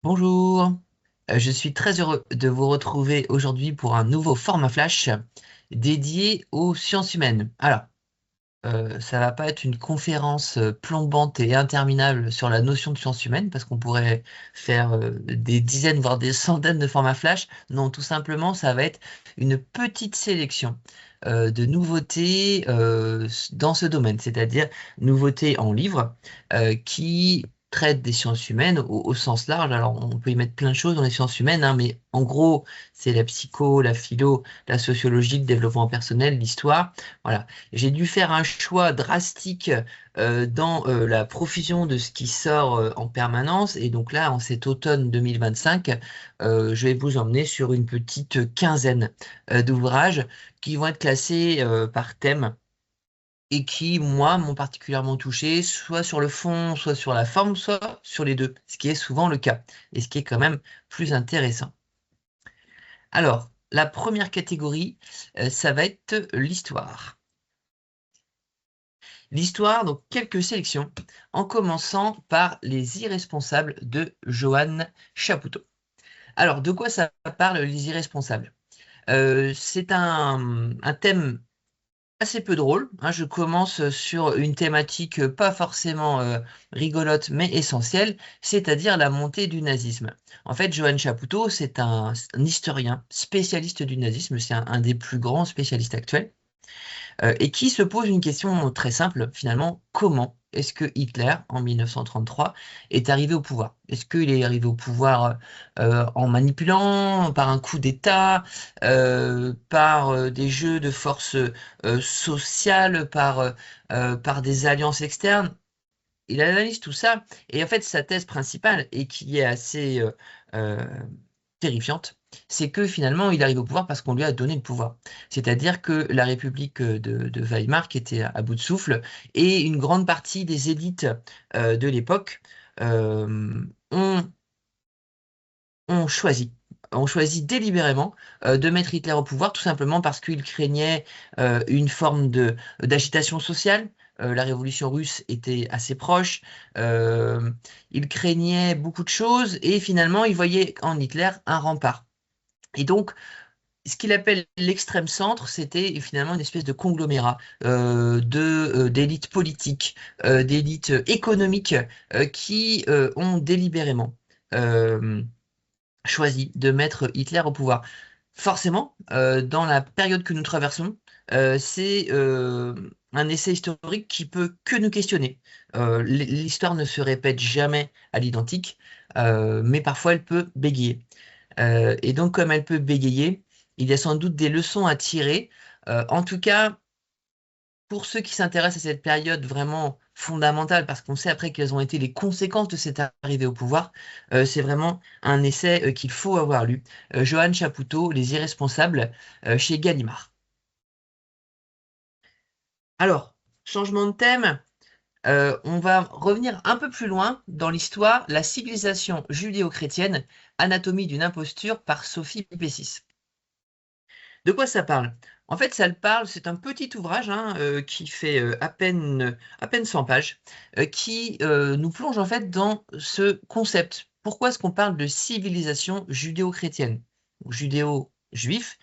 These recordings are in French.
Bonjour, je suis très heureux de vous retrouver aujourd'hui pour un nouveau format flash dédié aux sciences humaines. Alors, ça va pas être une conférence plombante et interminable sur la notion de sciences humaines parce qu'on pourrait faire des dizaines voire des centaines de formats flash. Non, tout simplement, ça va être une petite sélection de nouveautés dans ce domaine, c'est-à-dire nouveautés en livres qui traitent des sciences humaines au sens large. Alors, on peut y mettre plein de choses dans les sciences humaines, hein, mais en gros, c'est la psycho, la philo, la sociologie, le développement personnel, l'histoire. Voilà. J'ai dû faire un choix drastique dans la profusion de ce qui sort en permanence. Et donc là, en cet automne 2025, je vais vous emmener sur une petite quinzaine d'ouvrages qui vont être classés par thème et qui, moi, m'ont particulièrement touché, soit sur le fond, soit sur la forme, soit sur les deux, ce qui est souvent le cas, et ce qui est quand même plus intéressant. Alors, la première catégorie, ça va être l'histoire. L'histoire, donc quelques sélections, en commençant par Les Irresponsables de Johann Chapoutot. Alors, de quoi ça parle, Les Irresponsables? C'est un thème assez peu drôle, hein. Je commence sur une thématique pas forcément rigolote, mais essentielle, c'est-à-dire la montée du nazisme. En fait, Johann Chapoutot, c'est un historien spécialiste du nazisme, c'est un des plus grands spécialistes actuels et qui se pose une question très simple, finalement, comment est-ce que Hitler, en 1933, est arrivé au pouvoir? Est-ce qu'il est arrivé au pouvoir en manipulant, par un coup d'État, par des jeux de force sociales, par des alliances externes? Il analyse tout ça, et en fait, sa thèse principale, et qui est assez euh, terrifiante, c'est que finalement, il arrive au pouvoir parce qu'on lui a donné le pouvoir. C'est-à-dire que la République de Weimar, qui était à bout de souffle, et une grande partie des élites de l'époque euh, ont, ont choisi. Ont choisi délibérément de mettre Hitler au pouvoir, tout simplement parce qu'ils craignaient une forme d'agitation sociale. La révolution russe était assez proche. Euh, ils craignaient beaucoup de choses et finalement, ils voyaient en Hitler un rempart. Et donc, ce qu'il appelle l'extrême centre, c'était finalement une espèce de conglomérat d'élites politiques, d'élites économiques qui ont délibérément euh, choisi de mettre Hitler au pouvoir. Forcément, dans la période que nous traversons, c'est un essai historique qui peut que nous questionner. L'histoire ne se répète jamais à l'identique, mais parfois elle peut bégayer. Et donc, comme elle peut bégayer, il y a sans doute des leçons à tirer. En tout cas, pour ceux qui s'intéressent à cette période vraiment fondamentale, parce qu'on sait après quelles ont été les conséquences de cette arrivée au pouvoir, c'est vraiment un essai qu'il faut avoir lu. Johann Chapoutot, Les Irresponsables, chez Gallimard. Alors, changement de thème, on va revenir un peu plus loin dans l'histoire, la civilisation judéo-chrétienne, Anatomie d'une imposture par Sophie Bessis. De quoi ça parle? En fait, ça le parle, c'est un petit ouvrage hein, qui fait à peine 100 pages, qui nous plonge en fait dans ce concept. Pourquoi est-ce qu'on parle de civilisation judéo-chrétienne? Ou judéo-juif,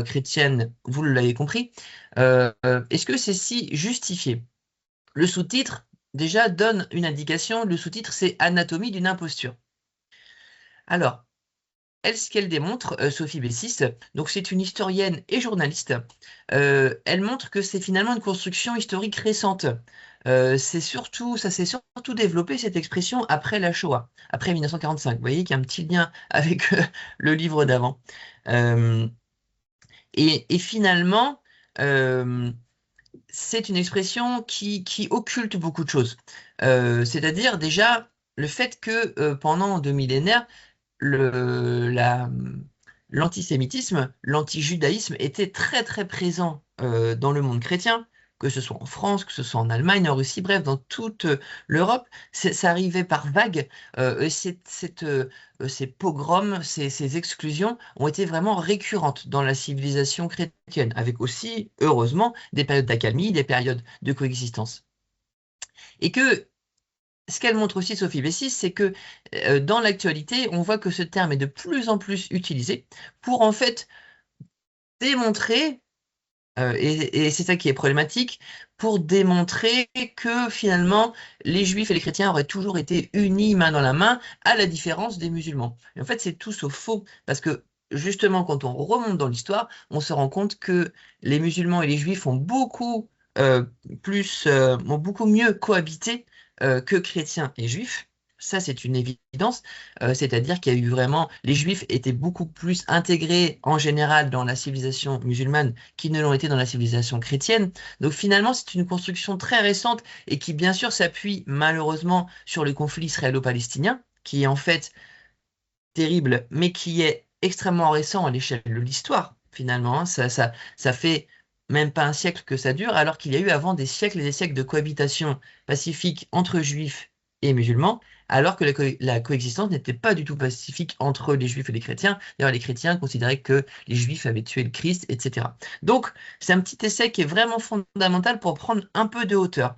chrétienne, vous l'avez compris. Est-ce que c'est si justifié? Le sous-titre, déjà, donne une indication. Le sous-titre, c'est Anatomie d'une imposture. Alors, elle, ce qu'elle démontre, Sophie Bessis, donc c'est une historienne et journaliste, elle montre que c'est finalement une construction historique récente. Ça s'est surtout développé, cette expression, après la Shoah, après 1945. Vous voyez qu'il y a un petit lien avec le livre d'avant. Euh, et finalement, euh, c'est une expression qui occulte beaucoup de choses. C'est-à-dire déjà le fait que pendant 2 millénaires, l'antisémitisme, l'antijudaïsme était très très présent dans le monde chrétien, que ce soit en France, que ce soit en Allemagne, en Russie, bref, dans toute l'Europe, ça arrivait par vagues. Ces pogroms, ces exclusions ont été vraiment récurrentes dans la civilisation chrétienne, avec aussi, heureusement, des périodes d'accalmie, des périodes de coexistence. Et que ce qu'elle montre aussi, Sophie Bessis, c'est que dans l'actualité, on voit que ce terme est de plus en plus utilisé pour en fait démontrer, et c'est ça qui est problématique, pour démontrer que finalement les juifs et les chrétiens auraient toujours été unis main dans la main, à la différence des musulmans. Et en fait, c'est tout sauf faux, parce que justement, quand on remonte dans l'histoire, on se rend compte que les musulmans et les juifs ont euh, ont beaucoup mieux cohabité que chrétiens et juifs. Ça, c'est une évidence. C'est-à-dire qu'il y a eu vraiment, les juifs étaient beaucoup plus intégrés en général dans la civilisation musulmane qu'ils ne l'ont été dans la civilisation chrétienne. Donc finalement, c'est une construction très récente et qui bien sûr s'appuie malheureusement sur le conflit israélo-palestinien, qui est en fait terrible, mais qui est extrêmement récent à l'échelle de l'histoire, finalement. Hein. Ça fait même pas un siècle que ça dure, alors qu'il y a eu avant des siècles et des siècles de cohabitation pacifique entre juifs et musulmans, alors que la coexistence n'était pas du tout pacifique entre les juifs et les chrétiens. D'ailleurs, les chrétiens considéraient que les juifs avaient tué le Christ, etc. Donc, c'est un petit essai qui est vraiment fondamental pour prendre un peu de hauteur,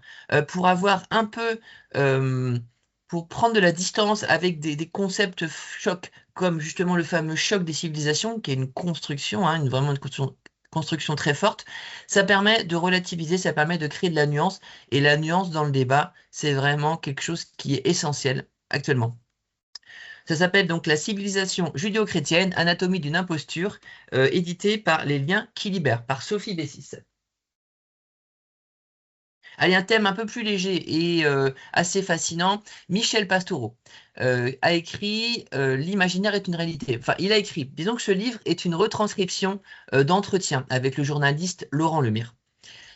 pour avoir un peu... euh, pour prendre de la distance avec des concepts chocs, comme justement le fameux choc des civilisations, qui est une construction, hein, vraiment une construction très forte, ça permet de relativiser, ça permet de créer de la nuance, et la nuance dans le débat, c'est vraiment quelque chose qui est essentiel actuellement. Ça s'appelle donc La civilisation judéo-chrétienne, anatomie d'une imposture, édité par Les Liens qui libèrent, par Sophie Bessis. Allez, un thème un peu plus léger et assez fascinant. Michel Pastoureau a écrit L'imaginaire est une réalité. Enfin, il a écrit, disons que ce livre est une retranscription d'entretien avec le journaliste Laurent Lemire.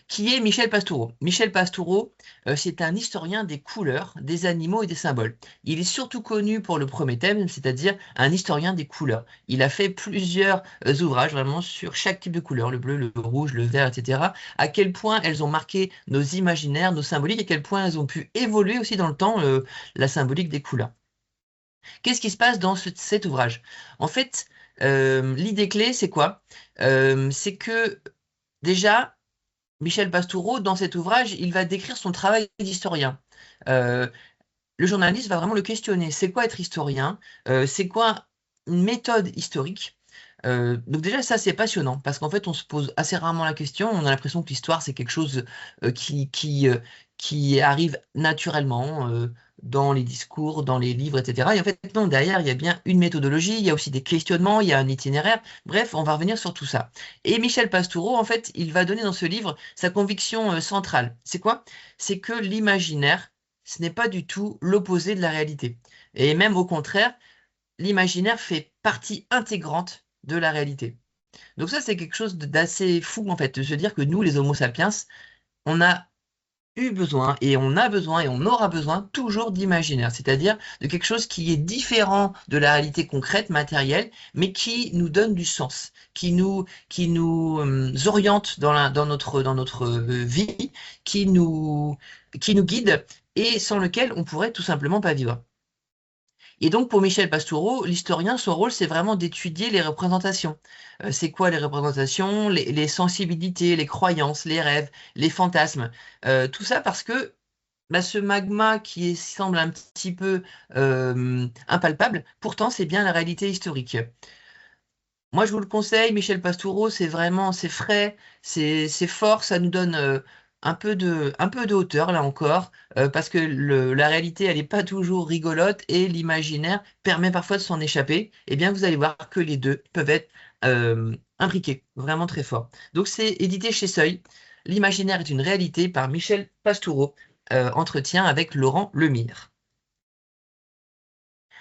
Qui est Michel Pastoureau? Michel Pastoureau, c'est un historien des couleurs, des animaux et des symboles. Il est surtout connu pour le premier thème, c'est-à-dire un historien des couleurs. Il a fait plusieurs ouvrages vraiment sur chaque type de couleur, le bleu, le rouge, le vert, etc. À quel point elles ont marqué nos imaginaires, nos symboliques, à quel point elles ont pu évoluer aussi dans le temps, la symbolique des couleurs. Qu'est-ce qui se passe dans cet ouvrage? En fait, l'idée clé, c'est quoi? C'est que déjà, Michel Pastoureau, dans cet ouvrage, il va décrire son travail d'historien. Euh, le journaliste va vraiment le questionner. C'est quoi être historien? C'est quoi une méthode historique? Donc déjà, ça, c'est passionnant, parce qu'en fait, on se pose assez rarement la question. On a l'impression que l'histoire, c'est quelque chose qui arrive naturellement dans les discours, dans les livres, etc. Et en fait, non, derrière, il y a bien une méthodologie, il y a aussi des questionnements, il y a un itinéraire. Bref, on va revenir sur tout ça. Et Michel Pastoureau, en fait, il va donner dans ce livre sa conviction centrale. C'est quoi? C'est que l'imaginaire, ce n'est pas du tout l'opposé de la réalité. Et même au contraire, l'imaginaire fait partie intégrante de la réalité. Donc ça, c'est quelque chose d'assez fou, en fait, de se dire que nous, les Homo sapiens, on a eu besoin, et on a besoin, et on aura besoin toujours d'imaginaire, c'est-à-dire de quelque chose qui est différent de la réalité concrète, matérielle, mais qui nous donne du sens, qui nous oriente dans notre vie, qui nous guide, et sans lequel on pourrait tout simplement pas vivre. Et donc, pour Michel Pastoureau, l'historien, son rôle, c'est vraiment d'étudier les représentations. C'est quoi les représentations, les sensibilités, les croyances, les rêves, les fantasmes. Tout ça parce que bah, ce magma qui semble un petit peu impalpable, pourtant, c'est bien la réalité historique. Moi, je vous le conseille, Michel Pastoureau, c'est frais, c'est fort, ça nous donne un peu de hauteur, là encore, parce que la réalité, elle n'est pas toujours rigolote et l'imaginaire permet parfois de s'en échapper. Eh bien, vous allez voir que les deux peuvent être imbriqués, vraiment très fort. Donc, c'est édité chez Seuil. L'imaginaire est une réalité par Michel Pastoureau, entretien avec Laurent Lemire.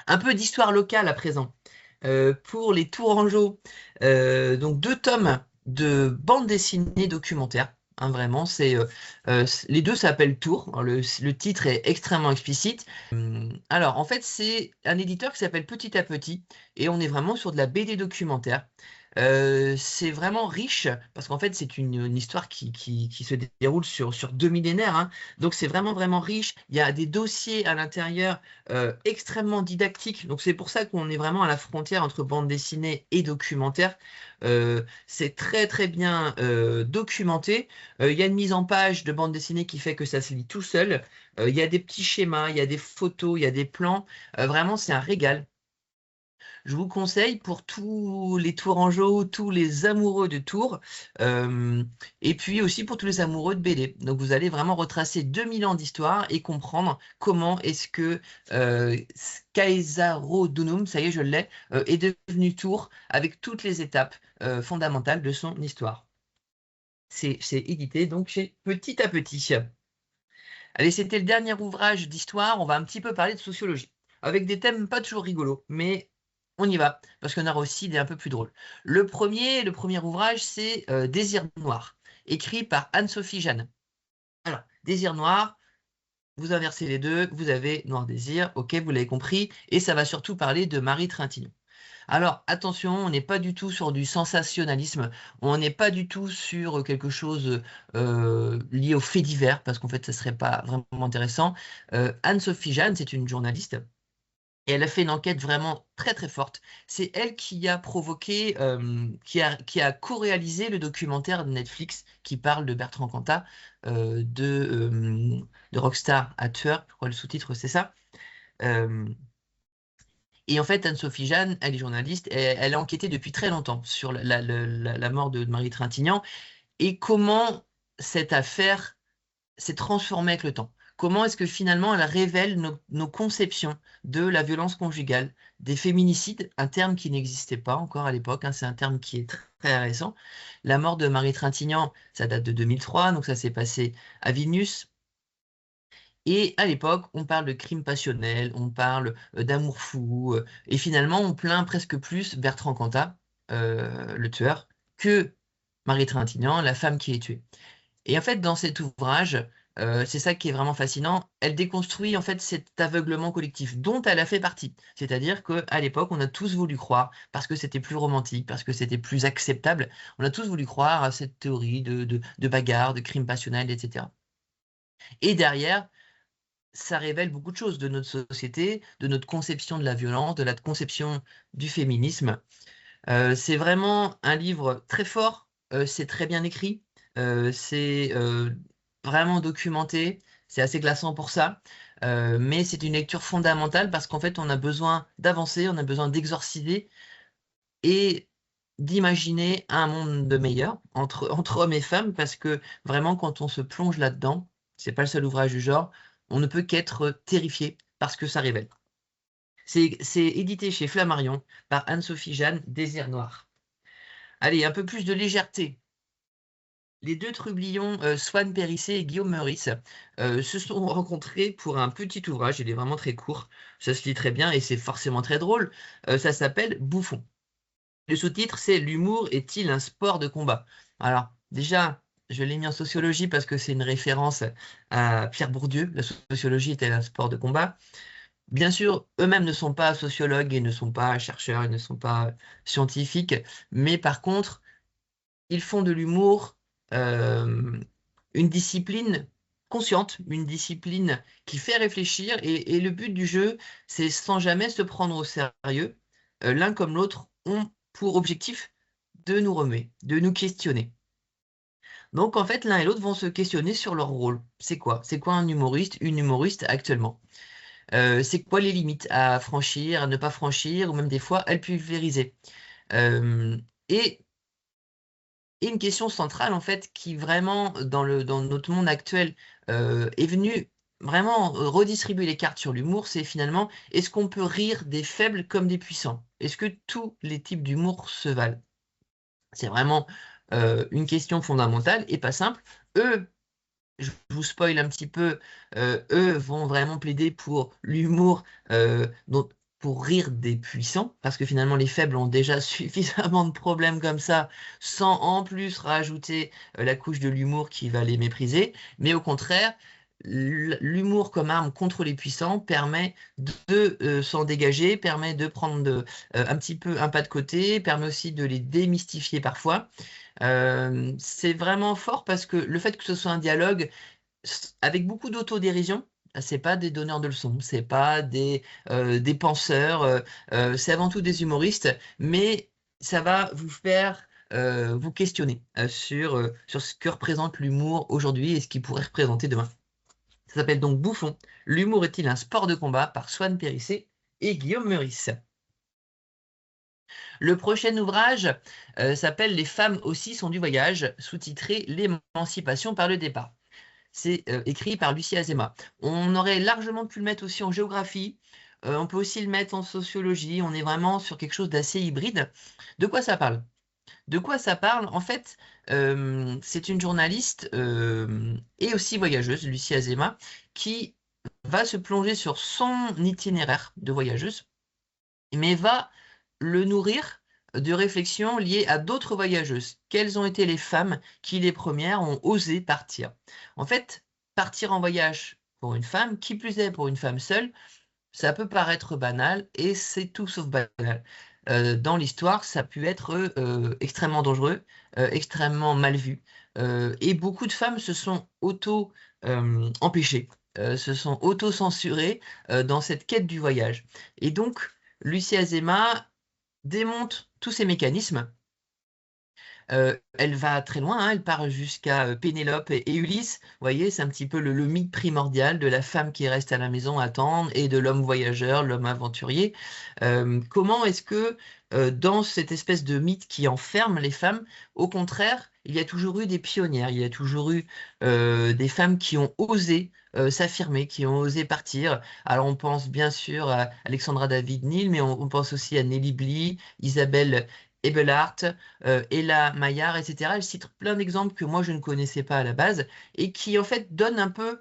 Un peu d'histoire locale à présent. Pour les Tourangeaux, donc 2 tomes de bande dessinée documentaire. Hein, vraiment, les deux s'appellent Tours. Alors, le titre est extrêmement explicite. Alors, en fait, c'est un éditeur qui s'appelle Petit à Petit, et on est vraiment sur de la BD documentaire. C'est vraiment riche parce qu'en fait, c'est une histoire qui se déroule sur 2 millénaires, hein. Donc, c'est vraiment, vraiment riche. Il y a des dossiers à l'intérieur extrêmement didactiques. Donc, c'est pour ça qu'on est vraiment à la frontière entre bande dessinée et documentaire. C'est très, très bien documenté. Il y a une mise en page de bande dessinée qui fait que ça se lit tout seul. Il y a des petits schémas, il y a des photos, il y a des plans. Vraiment, c'est un régal. Je vous conseille pour tous les Tourangeaux, tous les amoureux de Tours, euh, et puis aussi pour tous les amoureux de BD. Donc vous allez vraiment retracer 2000 ans d'histoire et comprendre comment est-ce que Kaesaro Dunum, ça y est, je l'ai, est devenu Tours avec toutes les étapes fondamentales de son histoire. C'est édité donc chez Petit à Petit. Allez, c'était le dernier ouvrage d'histoire. On va un petit peu parler de sociologie, avec des thèmes pas toujours rigolos, mais on y va, parce qu'on aura aussi des un peu plus drôles. Le premier ouvrage, c'est Désir noir, écrit par Anne-Sophie Jeanne. Alors, Désir noir, vous inversez les deux, vous avez Noir Désir, ok, vous l'avez compris, et ça va surtout parler de Marie Trintignant. Alors, attention, on n'est pas du tout sur du sensationnalisme, on n'est pas du tout sur quelque chose lié aux faits divers, parce qu'en fait, ça serait pas vraiment intéressant. Anne-Sophie Jeanne, c'est une journaliste, et elle a fait une enquête vraiment très très forte. C'est elle qui a provoqué, qui a co-réalisé le documentaire de Netflix qui parle de Bertrand Cantat, de Rockstar à Tueur, je crois le sous-titre c'est ça. Euh, et en fait, Anne-Sophie Jeanne, elle est journaliste, et elle a enquêté depuis très longtemps sur la mort de Marie Trintignant et comment cette affaire s'est transformée avec le temps. Comment est-ce que finalement elle révèle nos conceptions de la violence conjugale, des féminicides, un terme qui n'existait pas encore à l'époque, hein, c'est un terme qui est très récent. La mort de Marie Trintignant, ça date de 2003, donc ça s'est passé à Vilnius. Et à l'époque, on parle de crime passionnel, on parle d'amour fou, et finalement, on plaint presque plus Bertrand Cantat, le tueur, que Marie Trintignant, la femme qui est tuée. Et en fait, dans cet ouvrage, c'est ça qui est vraiment fascinant, elle déconstruit en fait cet aveuglement collectif dont elle a fait partie. C'est-à-dire qu'à l'époque, on a tous voulu croire, parce que c'était plus romantique, parce que c'était plus acceptable, on a tous voulu croire à cette théorie de bagarre, de crime passionnel, etc. Et derrière, ça révèle beaucoup de choses de notre société, de notre conception de la violence, de la conception du féminisme. C'est vraiment un livre très fort, c'est très bien écrit, c'est vraiment documenté, c'est assez glaçant pour ça, mais c'est une lecture fondamentale parce qu'en fait on a besoin d'avancer, on a besoin d'exorciser et d'imaginer un monde de meilleur entre hommes et femmes parce que vraiment quand on se plonge là-dedans, c'est pas le seul ouvrage du genre, on ne peut qu'être terrifié parce que ça révèle. C'est édité chez Flammarion par Anne-Sophie Jeanne, Désir noir. Allez, un peu plus de légèreté. Les deux trublions, Swann Périssé et Guillaume Meurice, se sont rencontrés pour un petit ouvrage. Il est vraiment très court, ça se lit très bien et c'est forcément très drôle. Ça s'appelle Bouffon. Le sous-titre, c'est L'humour est-il un sport de combat? Alors, déjà, je l'ai mis en sociologie parce que c'est une référence à Pierre Bourdieu. La sociologie est-elle un sport de combat? Bien sûr, eux-mêmes ne sont pas sociologues et ne sont pas chercheurs, ils ne sont pas scientifiques, mais par contre, ils font de l'humour euh, une discipline consciente, une discipline qui fait réfléchir, et le but du jeu, c'est sans jamais se prendre au sérieux. L'un comme l'autre ont pour objectif de nous remuer, de nous questionner. Donc en fait, l'un et l'autre vont se questionner sur leur rôle. C'est quoi? C'est quoi un humoriste, une humoriste actuellement? C'est quoi les limites à franchir, à ne pas franchir, ou même des fois à le pulvériser. Euh, et, et une question centrale, en fait, qui vraiment, dans notre monde actuel, est venue vraiment redistribuer les cartes sur l'humour, c'est finalement, est-ce qu'on peut rire des faibles comme des puissants? Est-ce que tous les types d'humour se valent? C'est vraiment une question fondamentale et pas simple. Eux, je vous spoil un petit peu, eux vont vraiment plaider pour l'humour, pour rire des puissants, parce que finalement les faibles ont déjà suffisamment de problèmes comme ça, sans en plus rajouter la couche de l'humour qui va les mépriser. Mais au contraire, l'humour comme arme contre les puissants permet de s'en dégager, permet de prendre un petit peu un pas de côté, permet aussi de les démystifier parfois. C'est vraiment fort parce que le fait que ce soit un dialogue avec beaucoup d'autodérision, c'est pas des donneurs de leçons, c'est pas des penseurs, c'est avant tout des humoristes, mais ça va vous faire vous questionner sur ce que représente l'humour aujourd'hui et ce qu'il pourrait représenter demain. Ça s'appelle donc Bouffon. L'humour est-il un sport de combat par Swann Périssé et Guillaume Meurice. Le prochain ouvrage s'appelle Les femmes aussi sont du voyage, sous-titré L'émancipation par le départ. C'est écrit par Lucie Azéma. On aurait largement pu le mettre aussi en géographie. On peut aussi le mettre en sociologie. On est vraiment sur quelque chose d'assez hybride. De quoi ça parle? De quoi ça parle? En fait, c'est une journaliste et aussi voyageuse, Lucie Azéma, qui va se plonger sur son itinéraire de voyageuse, mais va le nourrir de réflexions liées à d'autres voyageuses. Quelles ont été les femmes qui, les premières, ont osé partir? En fait, partir en voyage pour une femme, qui plus est pour une femme seule, ça peut paraître banal et c'est tout sauf banal. Dans l'histoire, ça a pu être extrêmement dangereux, extrêmement mal vu. Et beaucoup de femmes se sont auto-empêchées, se sont auto-censurées dans cette quête du voyage. Et donc, Lucie Azéma démonte tous ces mécanismes. Elle va très loin, hein, elle part jusqu'à Pénélope et Ulysse. Vous voyez, c'est un petit peu le mythe primordial de la femme qui reste à la maison à attendre et de l'homme voyageur, l'homme aventurier. Comment est-ce que dans cette espèce de mythe qui enferme les femmes, au contraire, il y a toujours eu des pionnières, il y a toujours eu des femmes qui ont osé s'affirmer, qui ont osé partir. Alors on pense bien sûr à Alexandra David-Néel, mais on pense aussi à Nelly Bly, Isabelle Ebelhart, Ella Maillard, etc. Elle cite plein d'exemples que moi je ne connaissais pas à la base et qui en fait donnent un peu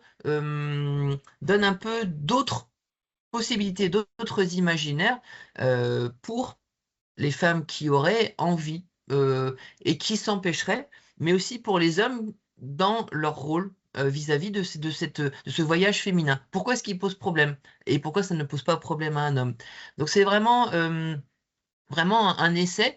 d'autres possibilités, d'autres imaginaires pour les femmes qui auraient envie et qui s'empêcheraient, mais aussi pour les hommes dans leur rôle vis-à-vis de ce voyage féminin. Pourquoi est-ce qu'il pose problème? Et pourquoi ça ne pose pas problème à un homme? Donc c'est vraiment un essai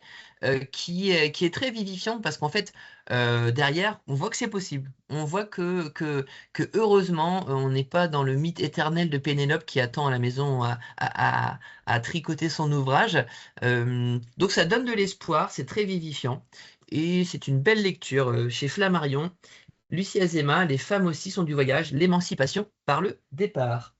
qui est très vivifiant parce qu'en fait, derrière, on voit que c'est possible. On voit que heureusement, on n'est pas dans le mythe éternel de Pénélope qui attend à la maison à tricoter son ouvrage. Donc ça donne de l'espoir, c'est très vivifiant. Et c'est une belle lecture chez Flammarion. Lucie Azéma, Les femmes aussi sont du voyage, l'émancipation par le départ.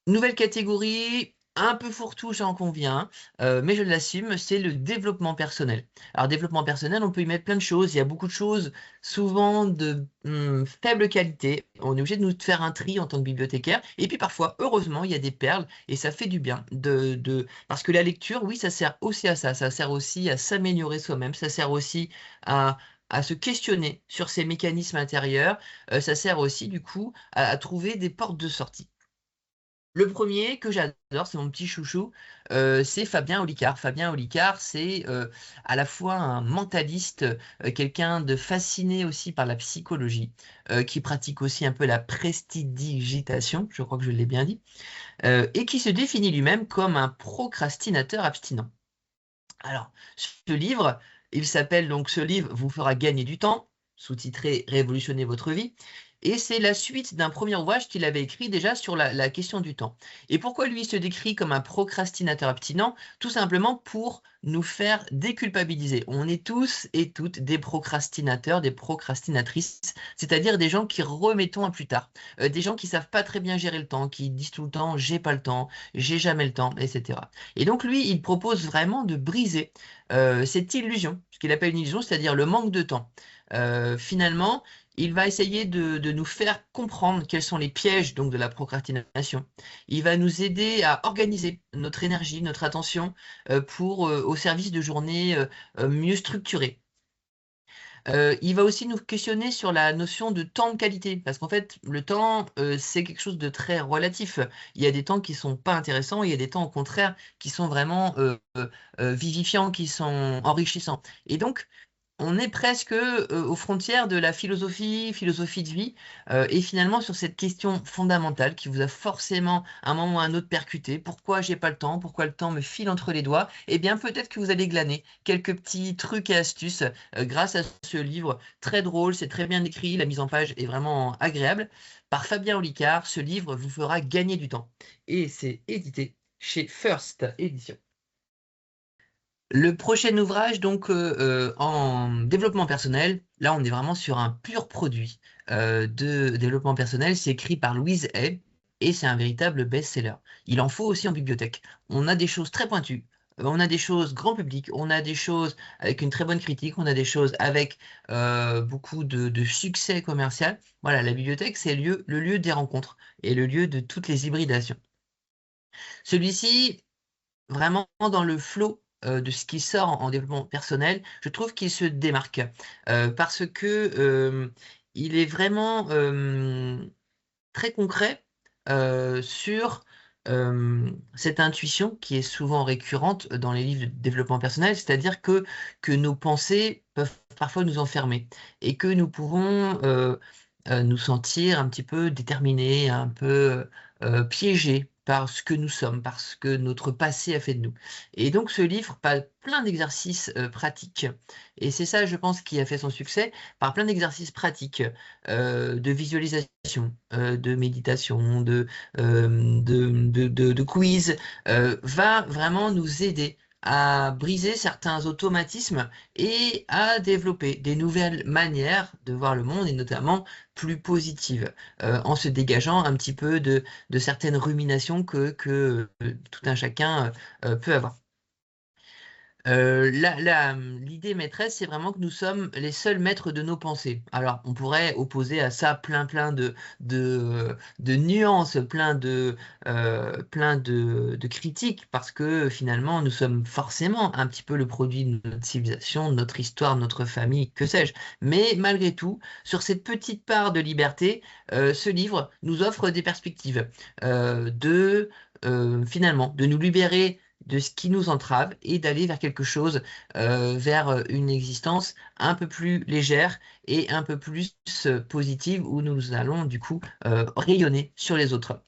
Nouvelle catégorie, un peu fourre-tout, j'en conviens, mais je l'assume, c'est le développement personnel. Alors, développement personnel, on peut y mettre plein de choses. Il y a beaucoup de choses, souvent de faible qualité. On est obligé de nous faire un tri en tant que bibliothécaire. Et puis parfois, heureusement, il y a des perles et ça fait du bien. Parce que la lecture, oui, ça sert aussi à ça. Ça sert aussi à s'améliorer soi-même. Ça sert aussi à se questionner sur ses mécanismes intérieurs. Ça sert aussi, du coup, à trouver des portes de sortie. Le premier que j'adore, c'est mon petit chouchou, c'est Fabien Olicard. Fabien Olicard, c'est à la fois un mentaliste, quelqu'un de fasciné aussi par la psychologie, qui pratique aussi un peu la prestidigitation, je crois que je l'ai bien dit, et qui se définit lui-même comme un procrastinateur abstinent. Alors, ce livre, il s'appelle donc Ce livre vous fera gagner du temps, sous-titré Révolutionner votre vie. Et c'est la suite d'un premier ouvrage qu'il avait écrit déjà sur la question du temps. Et pourquoi lui se décrit comme un procrastinateur abstinent? Tout simplement pour nous faire déculpabiliser. On est tous et toutes des procrastinateurs, des procrastinatrices, c'est-à-dire des gens qui remettons à plus tard, des gens qui savent pas très bien gérer le temps, qui disent tout le temps j'ai pas le temps, j'ai jamais le temps, etc. Et donc lui, il propose vraiment de briser cette illusion, ce qu'il appelle une illusion, c'est-à-dire le manque de temps. Finalement, il va essayer de nous faire comprendre quels sont les pièges donc de la procrastination. Il va nous aider à organiser notre énergie, notre attention au service de journées mieux structurées. Il va aussi nous questionner sur la notion de temps de qualité, parce qu'en fait, le temps, c'est quelque chose de très relatif. Il y a des temps qui sont pas intéressants, il y a des temps au contraire qui sont vraiment vivifiants, qui sont enrichissants. Et donc, on est presque aux frontières de la philosophie de vie, et finalement sur cette question fondamentale qui vous a forcément à un moment ou à un autre percuté. Pourquoi j'ai pas le temps? Pourquoi le temps me file entre les doigts? Eh bien, peut-être que vous allez glaner quelques petits trucs et astuces grâce à ce livre très drôle, c'est très bien écrit, la mise en page est vraiment agréable. Par Fabien Olicard, ce livre vous fera gagner du temps. Et c'est édité chez First Édition. Le prochain ouvrage, donc en développement personnel, là on est vraiment sur un pur produit de développement personnel. C'est écrit par Louise Hay et c'est un véritable best-seller. Il en faut aussi en bibliothèque. On a des choses très pointues, on a des choses grand public, on a des choses avec une très bonne critique, on a des choses avec beaucoup de succès commercial. Voilà, la bibliothèque, c'est le lieu des rencontres et le lieu de toutes les hybridations. Celui-ci, vraiment dans le flot de ce qui sort en développement personnel, je trouve qu'il se démarque parce que il est vraiment très concret sur cette intuition qui est souvent récurrente dans les livres de développement personnel, c'est-à-dire que nos pensées peuvent parfois nous enfermer et que nous pouvons nous sentir un petit peu déterminés, un peu piégés par ce que nous sommes, par ce que notre passé a fait de nous. Et donc ce livre parle plein d'exercices pratiques, et c'est ça, je pense, qui a fait son succès, par plein d'exercices pratiques de visualisation, de méditation, de quiz, va vraiment nous aider à briser certains automatismes et à développer des nouvelles manières de voir le monde et notamment plus positives, en se dégageant un petit peu de certaines ruminations que tout un chacun peut avoir. L'idée maîtresse, c'est vraiment que nous sommes les seuls maîtres de nos pensées. Alors, on pourrait opposer à ça plein de nuances, plein de critiques, parce que finalement, nous sommes forcément un petit peu le produit de notre civilisation, de notre histoire, de notre famille, que sais-je. Mais malgré tout, sur cette petite part de liberté, ce livre nous offre des perspectives finalement, de nous libérer de ce qui nous entrave et d'aller vers quelque chose, vers une existence un peu plus légère et un peu plus positive où nous allons du coup rayonner sur les autres.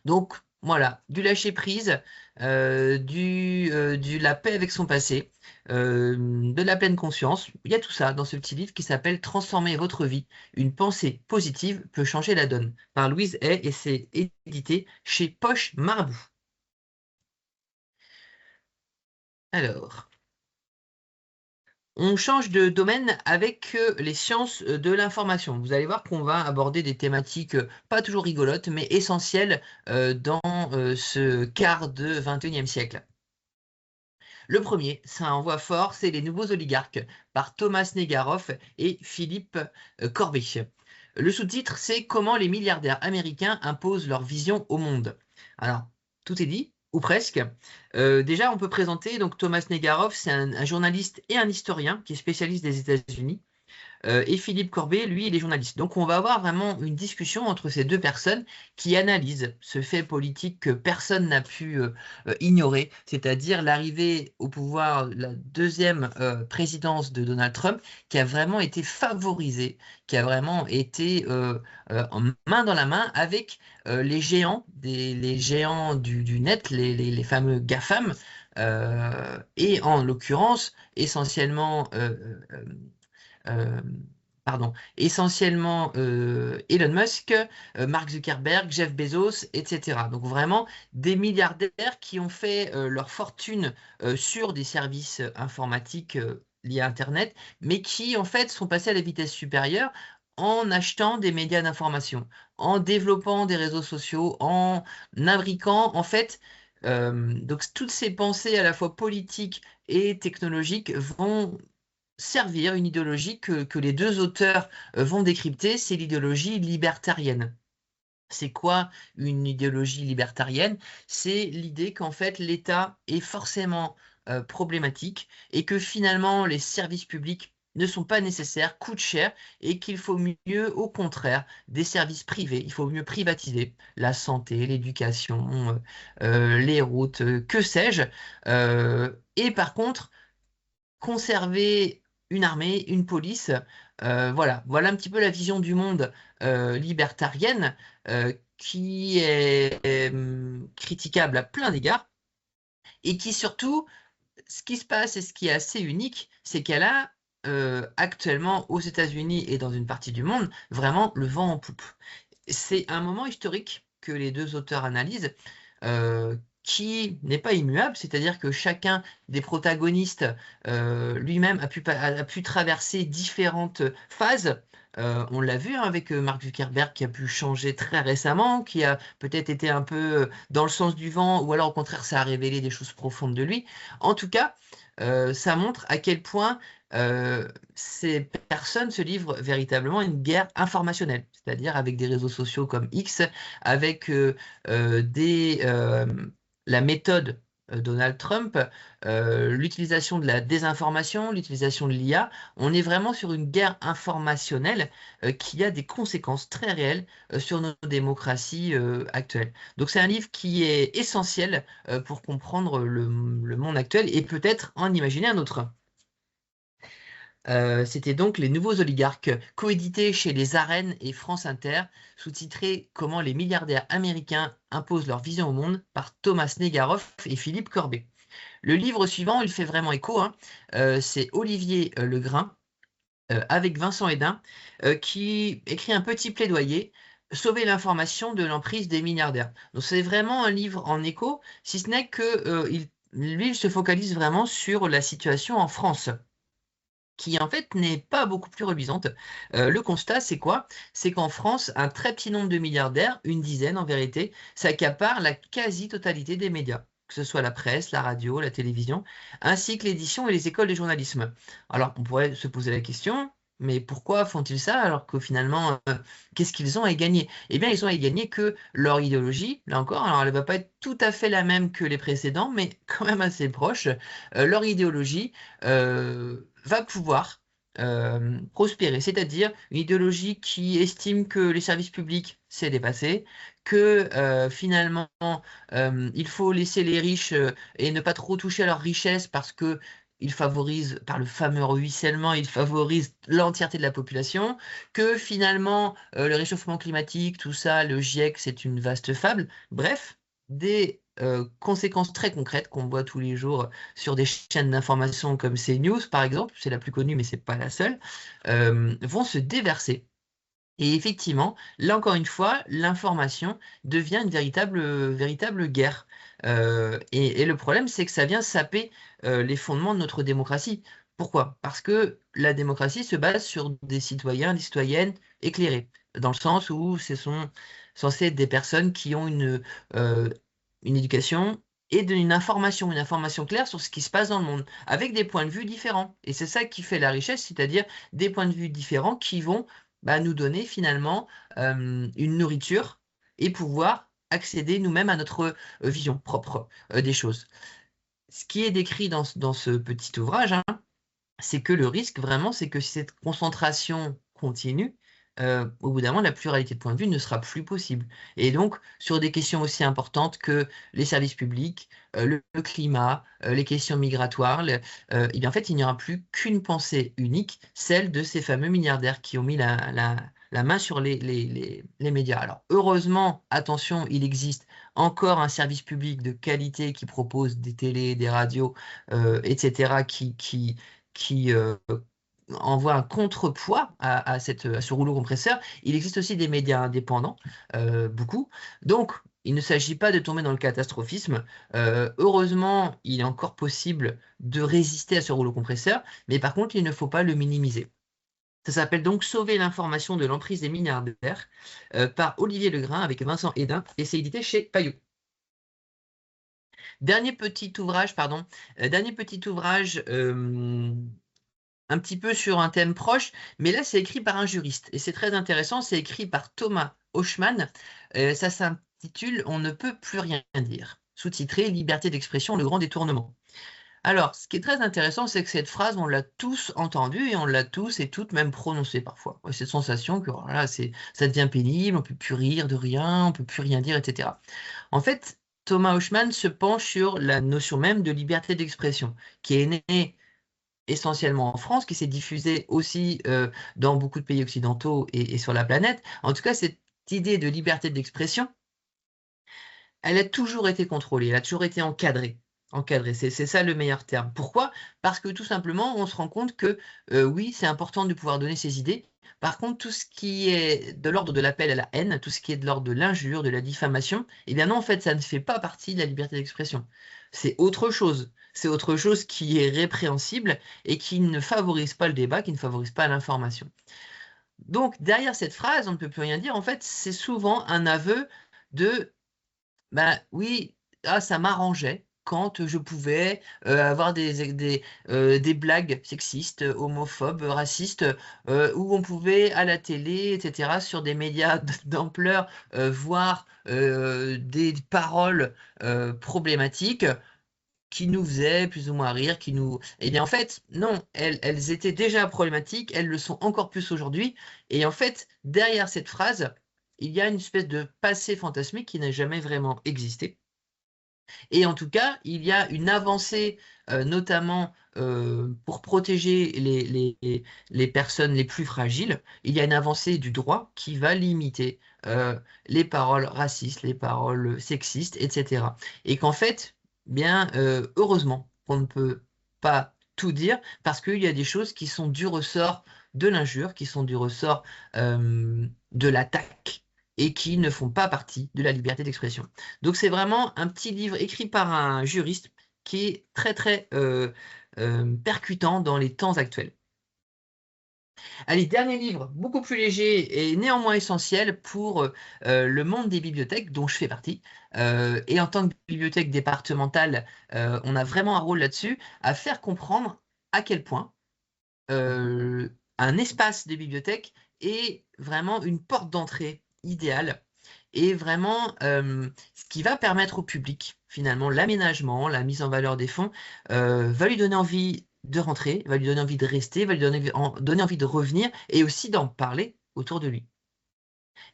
Donc voilà, du lâcher prise, la paix avec son passé, de la pleine conscience. Il y a tout ça dans ce petit livre qui s'appelle Transformer votre vie. Une pensée positive peut changer la donne, par Louise Hay, et c'est édité chez Poche Marabout. Alors, on change de domaine avec les sciences de l'information. Vous allez voir qu'on va aborder des thématiques pas toujours rigolotes, mais essentielles dans ce quart de 21e siècle. Le premier, ça envoie fort, c'est Les Nouveaux Oligarques par Thomas Negaroff et Philippe Corbet. Le sous-titre, c'est Comment les milliardaires américains imposent leur vision au monde. Alors, tout est dit, ou presque. Déjà, on peut présenter donc Thomas Negaroff, c'est un journaliste et un historien qui est spécialiste des États-Unis. Et Philippe Corbet, lui, il est journaliste. Donc on va avoir vraiment une discussion entre ces deux personnes qui analysent ce fait politique que personne n'a pu ignorer, c'est-à-dire l'arrivée au pouvoir, la deuxième présidence de Donald Trump, qui a vraiment été favorisée, qui a vraiment été en main dans la main avec les géants, les géants du net, les fameux GAFAM, et en l'occurrence essentiellement euh, pardon, essentiellement Elon Musk, Mark Zuckerberg, Jeff Bezos, etc. Donc vraiment des milliardaires qui ont fait leur fortune sur des services informatiques liés à Internet, mais qui en fait sont passés à la vitesse supérieure en achetant des médias d'information, en développant des réseaux sociaux, en imbriquant en fait donc toutes ces pensées à la fois politiques et technologiques vont servir une idéologie que les deux auteurs vont décrypter, c'est l'idéologie libertarienne. C'est quoi une idéologie libertarienne? C'est l'idée qu'en fait l'État est forcément problématique et que finalement les services publics ne sont pas nécessaires, coûtent cher et qu'il faut mieux, au contraire, des services privés. Il faut mieux privatiser la santé, l'éducation, les routes, que sais-je. Et par contre, conserver une armée, une police. Voilà un petit peu la vision du monde libertarienne qui est critiquable à plein d'égards et qui surtout, ce qui se passe et ce qui est assez unique, c'est qu'elle a actuellement aux États-Unis et dans une partie du monde vraiment le vent en poupe. C'est un moment historique que les deux auteurs analysent, qui n'est pas immuable, c'est-à-dire que chacun des protagonistes lui-même a pu traverser différentes phases. On l'a vu hein, avec Mark Zuckerberg qui a pu changer très récemment, qui a peut-être été un peu dans le sens du vent, ou alors au contraire ça a révélé des choses profondes de lui. En tout cas, ça montre à quel point ces personnes se livrent véritablement une guerre informationnelle, c'est-à-dire avec des réseaux sociaux comme X, avec la méthode Donald Trump, l'utilisation de la désinformation, l'utilisation de l'IA. On est vraiment sur une guerre informationnelle qui a des conséquences très réelles sur nos démocraties actuelles. Donc c'est un livre qui est essentiel pour comprendre le monde actuel et peut-être en imaginer un autre. C'était donc Les Nouveaux Oligarques, coédité chez Les Arènes et France Inter, sous-titré Comment les milliardaires américains imposent leur vision au monde par Thomas Negaroff et Philippe Corbet. Le livre suivant, il fait vraiment écho, hein, c'est Olivier Legrain, avec Vincent Hédin, qui écrit un petit plaidoyer, Sauver l'information de l'emprise des milliardaires. Donc c'est vraiment un livre en écho, si ce n'est que lui, il se focalise vraiment sur la situation en France qui en fait n'est pas beaucoup plus reluisante. Le constat, c'est quoi? C'est qu'en France, un très petit nombre de milliardaires, une dizaine en vérité, s'accaparent la quasi-totalité des médias, que ce soit la presse, la radio, la télévision, ainsi que l'édition et les écoles de journalisme. Alors, on pourrait se poser la question, mais pourquoi font-ils ça alors que finalement, qu'est-ce qu'ils ont à y gagner? Eh bien, ils ont à y gagner que leur idéologie, là encore, alors elle ne va pas être tout à fait la même que les précédents, mais quand même assez proche. Leur idéologie va pouvoir prospérer, c'est-à-dire une idéologie qui estime que les services publics, c'est dépassé, que finalement, il faut laisser les riches et ne pas trop toucher à leurs richesses parce que ils favorisent, par le fameux ruissellement, ils favorisent l'entièreté de la population, que finalement, le réchauffement climatique, tout ça, le GIEC, c'est une vaste fable. Bref, des conséquences très concrètes qu'on voit tous les jours sur des chaînes d'information comme CNews, par exemple, c'est la plus connue, mais c'est pas la seule, vont se déverser. Et effectivement, là encore une fois, l'information devient une véritable guerre. Et le problème, c'est que ça vient saper les fondements de notre démocratie. Pourquoi? Parce que la démocratie se base sur des citoyens, des citoyennes éclairés, dans le sens où ce sont censés être des personnes qui ont une éducation et une information claire sur ce qui se passe dans le monde, avec des points de vue différents. Et c'est ça qui fait la richesse, c'est-à-dire des points de vue différents qui vont nous donner finalement une nourriture et pouvoir accéder nous-mêmes à notre vision propre des choses. Ce qui est décrit dans ce petit ouvrage, hein, c'est que le risque vraiment, c'est que si cette concentration continue, au bout d'un moment, la pluralité de points de vue ne sera plus possible. Et donc, sur des questions aussi importantes que les services publics, le climat, les questions migratoires, eh bien, en fait, il n'y aura plus qu'une pensée unique, celle de ces fameux milliardaires qui ont mis la main sur les médias. Alors, heureusement, attention, il existe encore un service public de qualité qui propose des télés, des radios, etc., qui envoie un contrepoids à ce rouleau compresseur. Il existe aussi des médias indépendants, beaucoup. Donc, il ne s'agit pas de tomber dans le catastrophisme. Heureusement, il est encore possible de résister à ce rouleau compresseur, mais par contre, il ne faut pas le minimiser. Ça s'appelle donc Sauver l'information de l'emprise des milliardaires par Olivier Legrain avec Vincent Hédin et c'est édité chez Payot. Dernier petit ouvrage, pardon, dernier petit ouvrage un petit peu sur un thème proche, mais là c'est écrit par un juriste et c'est très intéressant, c'est écrit par Thomas Hochmann, ça s'intitule On ne peut plus rien dire, sous-titré Liberté d'expression, le grand détournement. Alors, ce qui est très intéressant, c'est que cette phrase, on l'a tous entendue et on l'a tous et toutes même prononcée parfois. Cette sensation que voilà, ça devient pénible, on peut plus rire de rien, on peut plus rien dire, etc. En fait, Thomas Hochmann se penche sur la notion même de liberté d'expression, qui est née essentiellement en France, qui s'est diffusé aussi dans beaucoup de pays occidentaux et sur la planète. En tout cas, cette idée de liberté d'expression, elle a toujours été contrôlée, elle a toujours été encadrée. Encadrée, c'est ça le meilleur terme. Pourquoi? Parce que tout simplement, on se rend compte que oui, c'est important de pouvoir donner ses idées. Par contre, tout ce qui est de l'ordre de l'appel à la haine, tout ce qui est de l'ordre de l'injure, de la diffamation, eh bien non, en fait, ça ne fait pas partie de la liberté d'expression. C'est autre chose. C'est autre chose qui est répréhensible et qui ne favorise pas le débat, qui ne favorise pas l'information. Donc, derrière cette phrase, on ne peut plus rien dire. En fait, c'est souvent un aveu de ben oui, ah, ça m'arrangeait quand je pouvais avoir des blagues sexistes, homophobes, racistes, où on pouvait à la télé, etc., sur des médias d'ampleur, voir des paroles problématiques qui nous faisaient plus ou moins rire, qui nous... Eh bien en fait, non, elles étaient déjà problématiques, elles le sont encore plus aujourd'hui, et en fait, derrière cette phrase, il y a une espèce de passé fantasmique qui n'a jamais vraiment existé. Et en tout cas, il y a une avancée, notamment pour protéger les personnes les plus fragiles. Il y a une avancée du droit qui va limiter les paroles racistes, les paroles sexistes, etc. Et qu'en fait, bien heureusement, on ne peut pas tout dire parce qu'il y a des choses qui sont du ressort de l'injure, qui sont du ressort de l'attaque et qui ne font pas partie de la liberté d'expression. Donc c'est vraiment un petit livre écrit par un juriste qui est très très percutant dans les temps actuels. Allez, dernier livre, beaucoup plus léger et néanmoins essentiel pour le monde des bibliothèques, dont je fais partie. Et en tant que bibliothèque départementale, on a vraiment un rôle là-dessus, à faire comprendre à quel point euh, un espace de bibliothèque est vraiment une porte d'entrée idéale et vraiment ce qui va permettre au public, finalement, l'aménagement, la mise en valeur des fonds, va lui donner envie de rentrer, va lui donner envie de rester, va lui donner envie de revenir et aussi d'en parler autour de lui.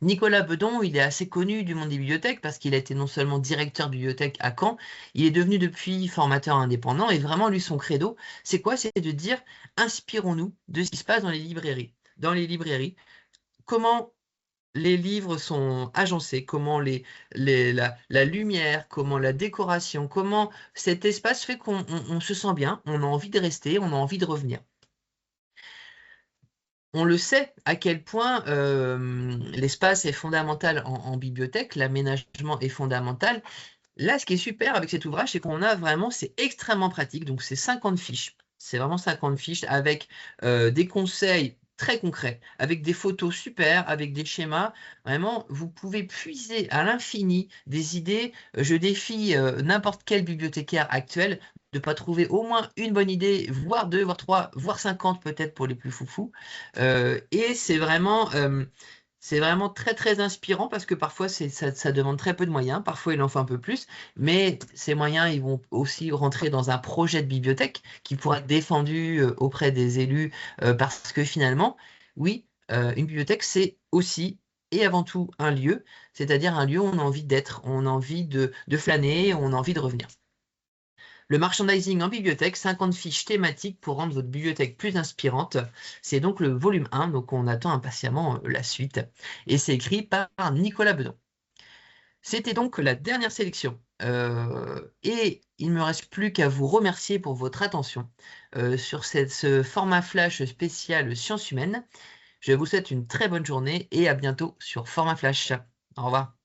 Nicolas Bedon, il est assez connu du monde des bibliothèques parce qu'il a été non seulement directeur de bibliothèque à Caen, il est devenu depuis formateur indépendant et vraiment, lui, son credo, c'est quoi? C'est de dire, inspirons-nous de ce qui se passe dans les librairies. Dans les librairies, comment les livres sont agencés, comment la lumière, comment la décoration, comment cet espace fait qu'on se sent bien, on a envie de rester, on a envie de revenir. On le sait à quel point l'espace est fondamental en bibliothèque, l'aménagement est fondamental. Là, ce qui est super avec cet ouvrage, c'est qu'on a vraiment, c'est extrêmement pratique, donc c'est 50 fiches. C'est vraiment 50 fiches avec des conseils très concrets, avec des photos super, avec des schémas. Vraiment, vous pouvez puiser à l'infini des idées. Je défie n'importe quel bibliothécaire actuel de ne pas trouver au moins une bonne idée, voire deux, voire trois, voire 50 peut-être pour les plus foufous. Et c'est vraiment très très inspirant parce que parfois ça demande très peu de moyens, parfois il en faut un peu plus, mais ces moyens ils vont aussi rentrer dans un projet de bibliothèque qui pourra être défendu auprès des élus parce que finalement, oui, une bibliothèque c'est aussi et avant tout un lieu, c'est-à-dire un lieu où on a envie d'être, on a envie de flâner, on a envie de revenir. Le merchandising en bibliothèque, 50 fiches thématiques pour rendre votre bibliothèque plus inspirante. C'est donc le volume 1, donc on attend impatiemment la suite. Et c'est écrit par Nicolas Bedon. C'était donc la dernière sélection. Et il ne me reste plus qu'à vous remercier pour votre attention sur ce format flash spécial sciences humaines. Je vous souhaite une très bonne journée et à bientôt sur Format Flash. Au revoir.